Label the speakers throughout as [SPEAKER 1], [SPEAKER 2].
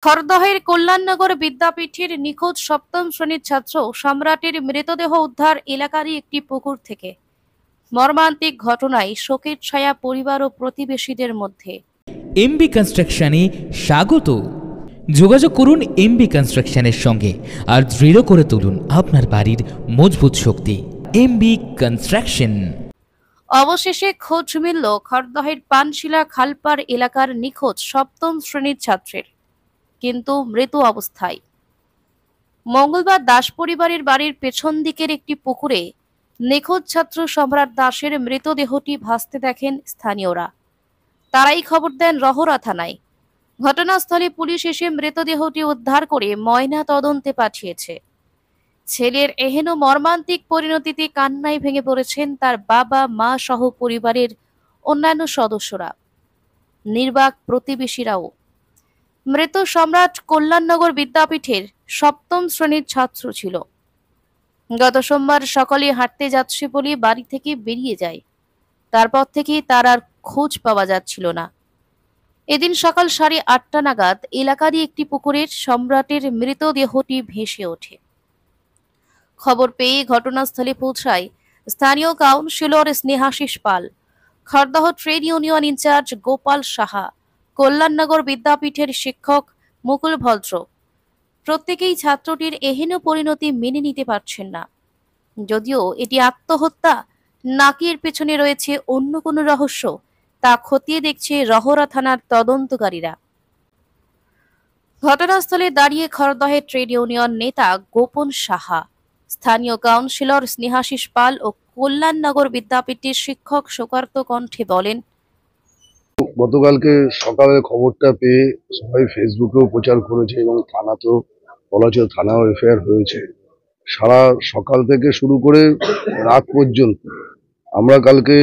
[SPEAKER 1] খড়দহের কল্যাণনগর বিদ্যাপীঠের নিখোঁজ সপ্তম শ্রেণীর ছাত্র সম্রাটের মৃতদেহ উদ্ধার এলাকারই একটি পুকুর থেকে। মর্মান্তিক ঘটনায় শোকের ছায়া পরিবার ও প্রতিবেশীদের মধ্যে।
[SPEAKER 2] এমবি কনস্ট্রাকশনে স্বাগত। যোগাযোগ করুন এমবি কনস্ট্রাকশনের সঙ্গে আর দৃঢ় করে তুলুন আপনার বাড়ির মজবুত শক্তি। MB construction.
[SPEAKER 1] অবশেষে খোঁজ মিলল খড়দহের পানশিলা খালপাড় এলাকার নিখোঁজ সপ্তম শ্রেণীর ছাত্রের, কিন্তু মৃত অবস্থায়। মঙ্গলবার দাস পরিবারের বাড়ির পেছন দিকের একটি পুকুরে নিখোঁজ ছাত্র সম্রাট দাসের মৃতদেহটি ভাসতে দেখেন স্থানীয়রা। তারাই খবর দেন রহরা থানায়। ঘটনাস্থলে পুলিশ এসে মৃতদেহটি উদ্ধার করে ময়না তদন্তে পাঠিয়েছে। ছেলের এহেন মর্মান্তিক পরিণতিতে কান্নায় ভেঙে পড়েছেন তার বাবা, মা সহ পরিবারের অন্যান্য সদস্যরা, নির্বাক প্রতিবেশীরাও। মৃত সম্রাট কল্যাণনগর বিদ্যাপীঠের সপ্তম শ্রেণীর ছাত্র ছিল। গত সোমবার সকালে হাঁটতে যাচ্ছে বলে বাড়ি থেকে বেরিয়ে যায়। তারপর থেকে তার আর খোঁজ পাওয়া যাচ্ছিল না। এদিন সকাল 8:30 নাগাদ এলাকারই একটি পুকুরের সম্রাটের মৃতদেহটি ভেসে ওঠে। খবর পেয়ে ঘটনাস্থলে পৌঁছায় স্থানীয় councillor Snehasish Pal, Khardah trade union incharge Gopal Saha, Kalyannagar বিদ্যাপীঠের শিক্ষক মুকুল ভদ্র। প্রত্যেকেই ছাত্রটির এহেন পরিণতি মেনে নিতে পারছেন না। যদিও এটি আত্মহত্যা নাকি এর পেছনে রয়েছে অন্য কোনো রহস্য, তা খতিয়ে দেখছে রহরা থানার তদন্তকারীরা। ঘটনাস্থলে দাঁড়িয়ে খড়দহের ট্রেড ইউনিয়ন নেতা গোপন সাহা, স্থানীয় কাউন্সিলর স্নেহাশিস পাল ও কল্যাণনগর বিদ্যাপীঠের শিক্ষক শোকার্ত কণ্ঠে বলেন,
[SPEAKER 3] গতকালকে সকালে খবরটা পেয়ে সবাই ফেসবুকেও প্রচার করেছে এবং থানাতেও বলা হচ্ছে, থানাও এফআইআর হয়েছে। সারা সকাল থেকে শুরু করে রাত পর্যন্ত আমরা কালকে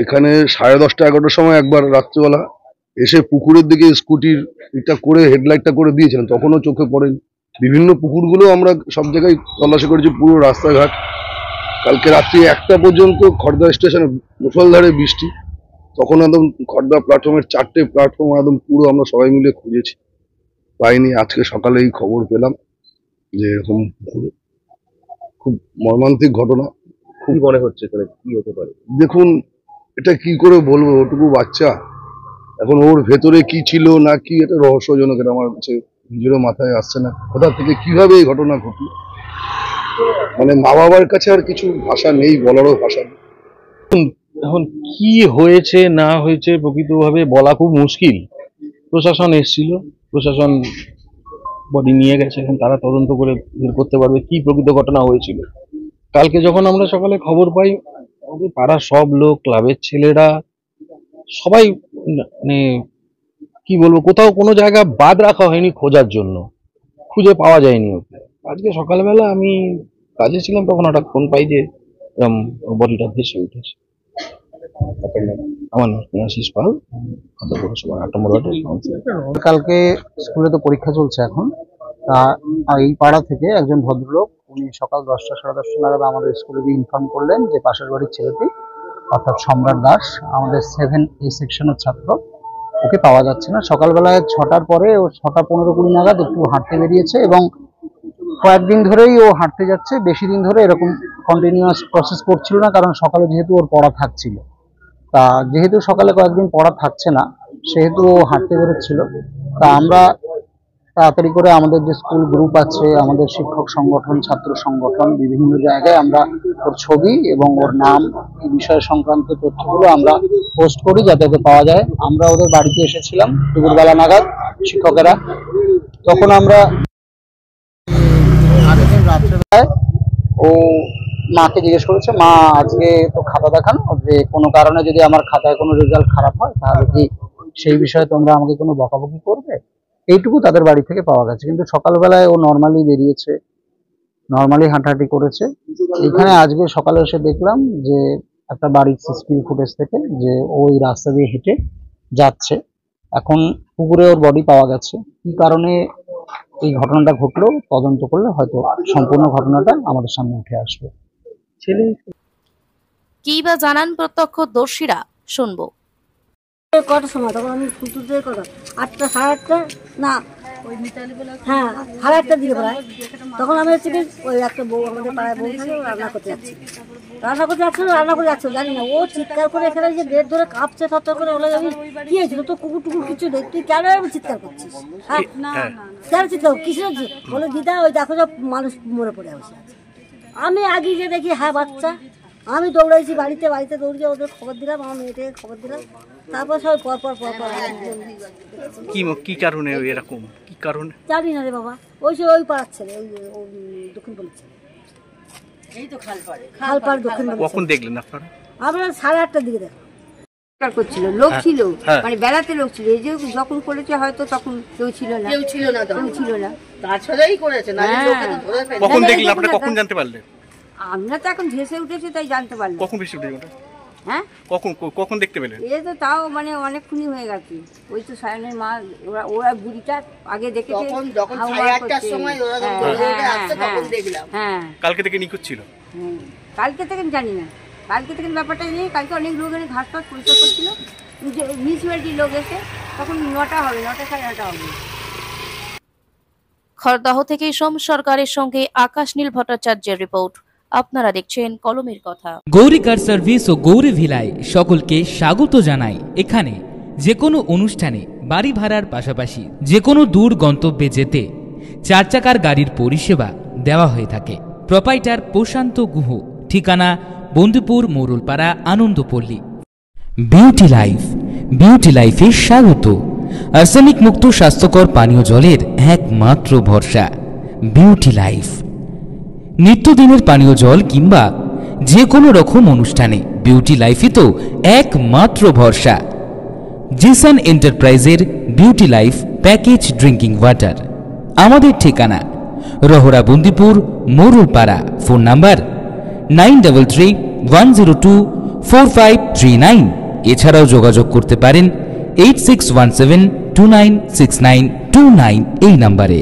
[SPEAKER 3] এখানে 10:30 11টার সময় একবার রাত্রিবেলা এসে পুকুরের দিকে স্কুটির এটা করে হেডলাইটটা করে দিয়েছিলাম, তখনও চোখে পড়েনি। বিভিন্ন পুকুরগুলো আমরা সব জায়গায় তল্লাশি করেছি, পুরো রাস্তাঘাট। কালকে রাত্রি 1টা পর্যন্ত খড়দা স্টেশনে মুষলধারে বৃষ্টি, তখন একদম খড়দা প্ল্যাটফর্মের 4টে প্ল্যাটফর্ম একদম পুরো আমরা সবাই মিলে খুঁজেছি, পাইনি। আজকে সকালে এই খবর পেলাম যে এরকম খুব মর্মান্তিক ঘটনা।
[SPEAKER 4] খুব মনে হচ্ছে কি হতে পারে?
[SPEAKER 3] দেখুন, এটা কি করে বলবো, ওটুকু বাচ্চা, এখন ওর ভেতরে কি ছিল না কি, এটা রহস্যজনক। এটা আমার কাছে নিজেরও মাথায় আসছে না, কোথা থেকে কিভাবে এই ঘটনা ঘটলো। মানে মা বাবার কাছে আর কিছু ভাষা নেই, বলারও ভাষা নেই।
[SPEAKER 4] এখন কি হয়েছে না হয়েছে প্রকৃতভাবে বলা খুব মুশকিল। প্রশাসন এসেছিল, প্রশাসন বডি নিয়ে গেছে, এখন তারা তদন্ত করে বের করতে পারবে কি প্রকৃত ঘটনা হয়েছিল। কালকে যখন আমরা সকালে খবর পাই, আমাদের পাড়ার সব লোক, ক্লাবের ছেলেরা সবাই, মানে কি বলবো, কোথাও কোনো জায়গা বাদ রাখা হয়নি খোঁজার জন্য, খুঁজে পাওয়া যায়নি ওকে। আজকে সকালবেলা আমি কাজে ছিলাম, তখন হঠাৎ ফোন পাই যে বডিটা ভেসে উঠেছে। আমার নাম স্নেহাশিস পাল, পৌরসভা 8 নম্বর ওয়ার্ডের কাউন্সিলর।
[SPEAKER 5] কালকে স্কুলে তো পরীক্ষা চলছে এখন, তা এই পাড়া থেকে একজন ভদ্রলোক, উনি সকাল 10টা 10:30 নাগাদ আমাদের স্কুলে গিয়ে ইনফর্ম করলেন যে পাশের বাড়ির ছেলেটি অর্থাৎ সম্রাট দাস, আমাদের 7A সেকশনের ছাত্র, ওকে পাওয়া যাচ্ছে না। সকালবেলায় 6টার পরে ও 6টা 15-20 নাগাদ একটু হাঁটতে বেরিয়েছে এবং কয়েকদিন ধরেই ও হাঁটতে যাচ্ছে। বেশি দিন ধরে এরকম কন্টিনিউয়াস প্রসেস করছিল না, কারণ সকালে যেহেতু ওর পড়া থাকছিল। তা যেহেতু সকালে কয়েকদিন পড়া থাকছে না, সেহেতু ও হাঁটতে বেরোচ্ছিল। তা আমরা তাড়াতাড়ি করে আমাদের যে স্কুল গ্রুপ আছে, আমাদের শিক্ষক সংগঠন, ছাত্র সংগঠন, বিভিন্ন জায়গায় আমরা ওর ছবি এবং ওর নাম, এই বিষয় সংক্রান্ত তথ্যগুলো আমরা পোস্ট করি যাতে ওকে পাওয়া যায়। আমরা ওদের বাড়িতে এসেছিলাম দুপুরবেলা নাগাদ শিক্ষকেরা, তখন আমরা আগের দিন রাত্রেবেলায় ও মাকে জিজ্ঞেস করেছে, মা আজকে তো খাতা দেখান, যে কোনো কারণে যদি আমার খাতায় কোনো রেজাল্ট খারাপ হয় তাহলে কি সেই বিষয়ে তোমরা আমাকে কোনো বকাবকি করবে, এইটুকু তাদের বাড়ি থেকে পাওয়া গেছে। কিন্তু সকালবেলায় ও নর্মালি বেরিয়েছে, নর্মালি হাঁটাহাঁটি করেছে। এখানে আজকে সকালে এসে দেখলাম যে একটা বাড়ির সিসিটিভি ফুটেজ থেকে যে ওই রাস্তা দিয়ে হেঁটে যাচ্ছে। এখন পুকুরে ওর বডি পাওয়া গেছে। কি কারণে এই ঘটনাটা ঘটলো তদন্ত করলে হয়তো সম্পূর্ণ ঘটনাটা আমাদের সামনে উঠে আসবে।
[SPEAKER 4] ছেলে
[SPEAKER 1] কি বা জানান প্রত্যক্ষদর্শীরা, শুনবো।
[SPEAKER 6] কটার সময় তখন আমি ফুটুতে কথা 8টা 8:30 না, ওই হ্যাঁ 1:30টার দিকে প্রায়। তখন আমি হচ্ছে কি ওই একটা বউ আমাদের পাড়ায় বউ থাকে, ও রান্না করতে যাচ্ছিল, জানি না, ও চিৎকার করে এখানে যে গেট ধরে কাঁপছে, থরথর করে বলে আমি কি হয়েছিল তো কুকুর টুকুর কিছু নেই, তুই কেন চিৎকার করছিস? হ্যাঁ কেন চিৎকার কিসের হচ্ছে? বলে দিদা ওই দেখো সব মানুষ মরে পড়ে বসে আছে। আমি আগে যে দেখি হ্যাঁ বাচ্চা, আমি দৌড়াইছি বাড়িতে দৌড়িয়ে ওদের খবর দিলাম, আমার মেয়েটাকে খবর দিলাম, তারপর সবাই পর
[SPEAKER 7] কি কারণে এরকম, কি কারণে
[SPEAKER 6] জানি না রে বাবা। ওই পাড়ার ছেলে, ওই দক্ষিণ পল্লীর ছেলে, এই তো খালপাড় দক্ষিণ।
[SPEAKER 7] কখন দেখলেন আপনারা?
[SPEAKER 6] আমরা 8:30টার দিকে দেখলাম করছিল, লোক ছিল, মানে বেড়াতে লোক ছিল। এই যে যখন করেছে হয়তো তখন কেউ ছিল না। তাছাড়াই করেছে না।
[SPEAKER 7] কখন দেখলেন আপনারা, কখন জানতে পারলেন?
[SPEAKER 6] আমরা তো এখন ভেসে উঠেছি তাই জানতে পারলাম।
[SPEAKER 7] কখন ভেসে উঠেছে ওটা?
[SPEAKER 6] হ্যাঁ
[SPEAKER 7] কখন দেখতে পেলেন?
[SPEAKER 6] এই তো তাও মানে অনেকক্ষণই হয়ে গেছে। ওই তো সায়নের মা ওরা বুড়িটা আগে দেখেছে, যখন 8:30টার সময় ওরা তখন দেখলাম। হ্যাঁ
[SPEAKER 7] কালকে থেকে নিখোঁজ ছিল?
[SPEAKER 6] কালকে থেকে জানি না, কালকে থেকে ব্যাপারটা নেই। কালকে অনেক লোক এনে ঘাস ফাস পরিষ্কার করছিল, মিউনিসিপ্যালিটির লোক এসে তখন 9টা হবে, 9টা সাড়ে 9টা হবে।
[SPEAKER 1] খড়দহ থেকে সোম সরকারের সঙ্গে আকাশ নীল ভট্টাচার্যের রিপোর্ট। আপনারা দেখছেন কলমের কথা।
[SPEAKER 2] গৌরী কার সার্ভিস ও গৌরী ভিলায় সকলকে স্বাগত জানাই। এখানে যে কোনো অনুষ্ঠানে বাড়ি ভাড়ার পাশাপাশি যে কোনো দূর গন্তব্যে যেতে 4 চাকার গাড়ির পরিষেবা দেওয়া হয়ে থাকে। প্রোপাইটার প্রশান্ত গুহ, ঠিকানা বন্দীপুর মোরুলপাড়া আনন্দপল্লী। বিউটি লাইফে স্বাগত। আর্সেনিক মুক্ত স্বাস্থ্যকর পানীয় জলের একমাত্র ভরসা বিউটি লাইফ। নিত্যদিনের পানীয় জল কিংবা যে কোনো রকম অনুষ্ঠানে বিউটি লাইফই তো একমাত্র ভরসা। জিসান এন্টারপ্রাইজের beauty life package drinking water. আমাদের ঠিকানা রহরা বন্দীপুর মোরুলপাড়া। Phone number 9331024539। এছাড়াও যোগাযোগ করতে পারেন 8617296929 এই নাম্বারে।